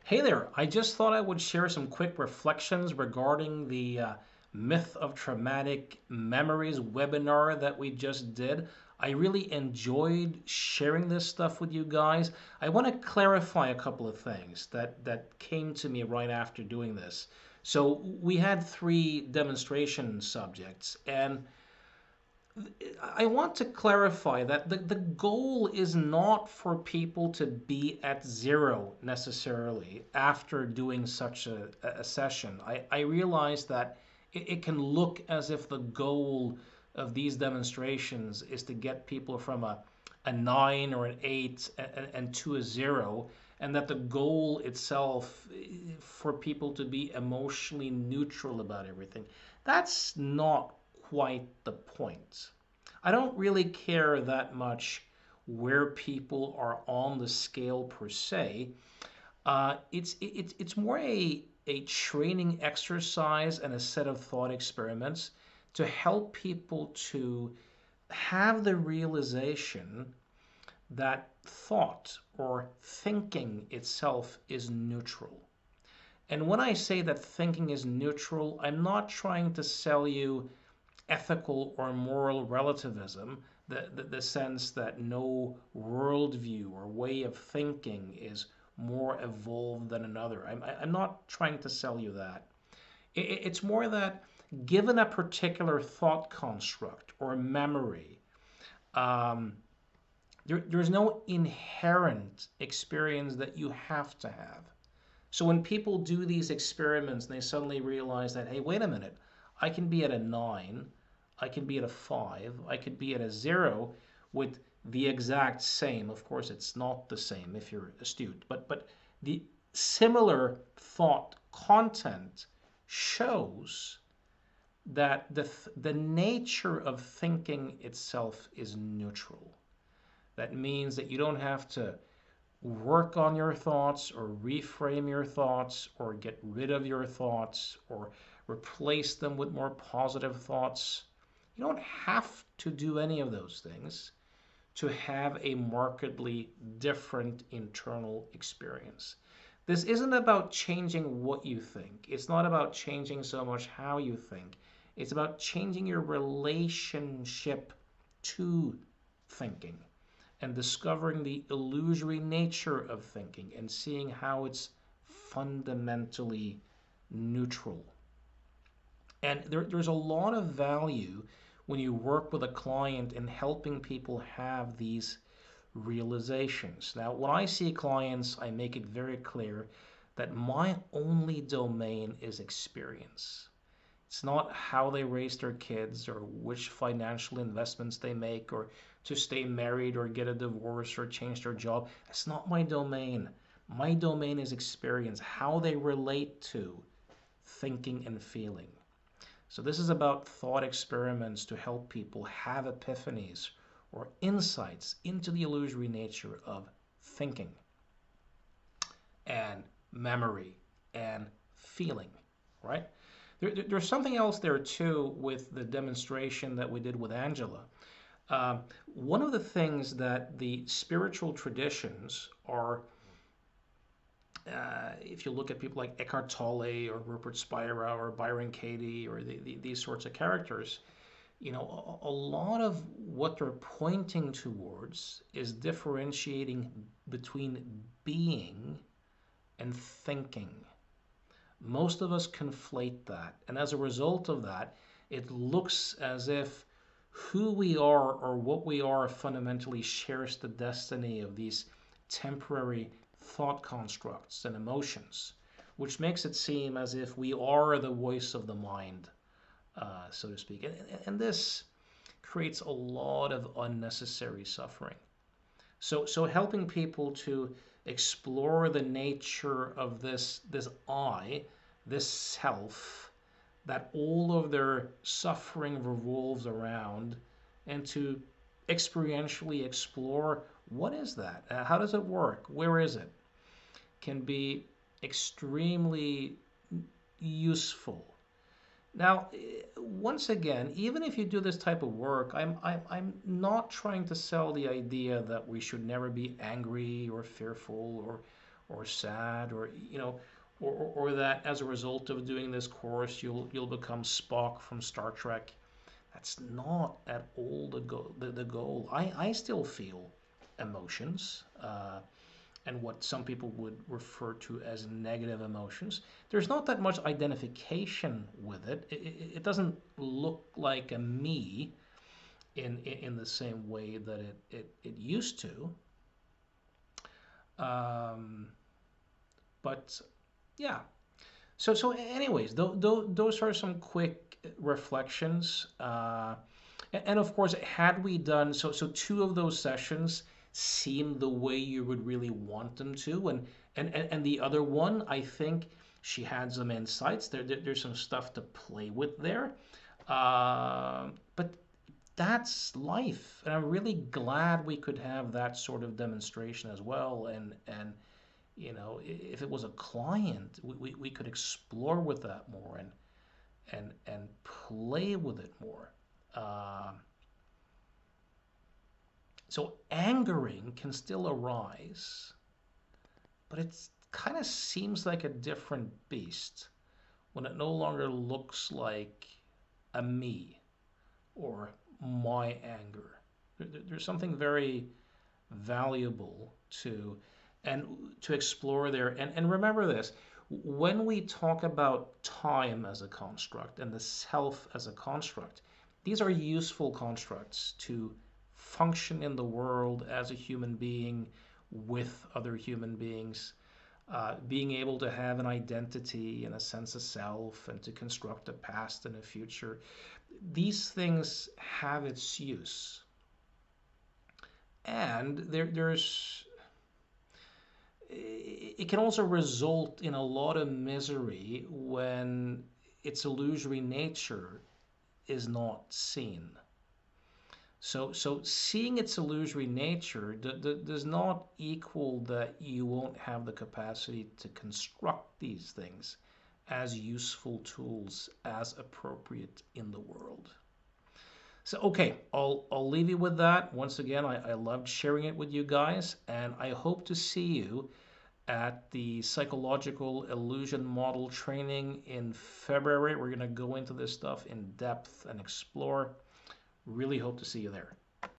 Hey there, I just thought I would share some quick reflections regarding the Myth of Traumatic Memories webinar that we just did. I really enjoyed sharing this stuff with you guys. I want to clarify a couple of things that came to me right after doing this. So we had three demonstration subjects, and I want to clarify that the goal is not for people to be at zero necessarily after doing such a session. I realize that it can look as if the goal of these demonstrations is to get people from a 9 or an 8 and to a 0, and that the goal itself for people to be emotionally neutral about everything. That's not quite the point. I don't really care that much where people are on the scale per se. It's more a training exercise and a set of thought experiments to help people to have the realization that thought or thinking itself is neutral. And when I say that thinking is neutral, I'm not trying to sell you ethical or moral relativism, the sense that no worldview or way of thinking is more evolved than another. I'm not trying to sell you that. It's more that given a particular thought construct or memory, um, there's no inherent experience that you have to have. So when people do these experiments and they suddenly realize that, hey, wait a minute, I can be at a 9, I can be at a 5, I could be at a 0 with the exact same. Of course, it's not the same if you're astute, but the similar thought content shows that the nature of thinking itself is neutral. That means that you don't have to work on your thoughts or reframe your thoughts or get rid of your thoughts or replace them with more positive thoughts. You don't have to do any of those things to have a markedly different internal experience. This isn't about changing what you think. It's not about changing so much how you think. It's about changing your relationship to thinking and discovering the illusory nature of thinking and seeing how it's fundamentally neutral. And there's a lot of value when you work with a client in helping people have these realizations. Now, when I see clients, I make it very clear that my only domain is experience. It's not how they raise their kids or which financial investments they make or to stay married or get a divorce or change their job. That's not my domain. My domain is experience, how they relate to thinking and feeling. So this is about thought experiments to help people have epiphanies or insights into the illusory nature of thinking and memory and feeling, right? There's something else there too with the demonstration that we did with Angela. One of the things that the spiritual traditions are, if you look at people like Eckhart Tolle or Rupert Spira or Byron Katie or these sorts of characters, a lot of what they're pointing towards is differentiating between being and thinking. Most of us conflate that, and as a result of that, it looks as if who we are or what we are fundamentally shares the destiny of these temporary thought constructs and emotions, which makes it seem as if we are the voice of the mind, so to speak. And this creates a lot of unnecessary suffering. So helping people to explore the nature of this I, this self, that all of their suffering revolves around, and to experientially explore what is that? How does it work? Where is it? Can be extremely useful. Now, once again, even if you do this type of work, I'm not trying to sell the idea that we should never be angry or fearful or sad, or or that as a result of doing this course you'll become Spock from Star Trek. That's not at all the goal. I still feel emotions, and what some people would refer to as negative emotions. There's not that much identification with it. It doesn't look like a me in the same way that it used to. Um, but yeah. So anyways, those are some quick reflections. And of course, had we done so two of those sessions seemed the way you would really want them to, and the other one, I think she had some insights. There's some stuff to play with there. But that's life, and I'm really glad we could have that sort of demonstration as well. And if it was a client, we could explore with that more and play with it more. Uh, so angering can still arise, but it kind of seems like a different beast when it no longer looks like a me or my anger. There's something very valuable to and to explore there. And remember this, when we talk about time as a construct and the self as a construct, these are useful constructs to function in the world as a human being with other human beings, being able to have an identity and a sense of self and to construct a past and a future. These things have its use. And there's it can also result in a lot of misery when its illusory nature is not seen. So seeing its illusory nature does not equal that you won't have the capacity to construct these things as useful tools as appropriate in the world. So okay, I'll leave you with that. Once again, I loved sharing it with you guys, and I hope to see you at the psychological illusion model training in February. We're going to go into this stuff in depth and explore. Really hope to see you there.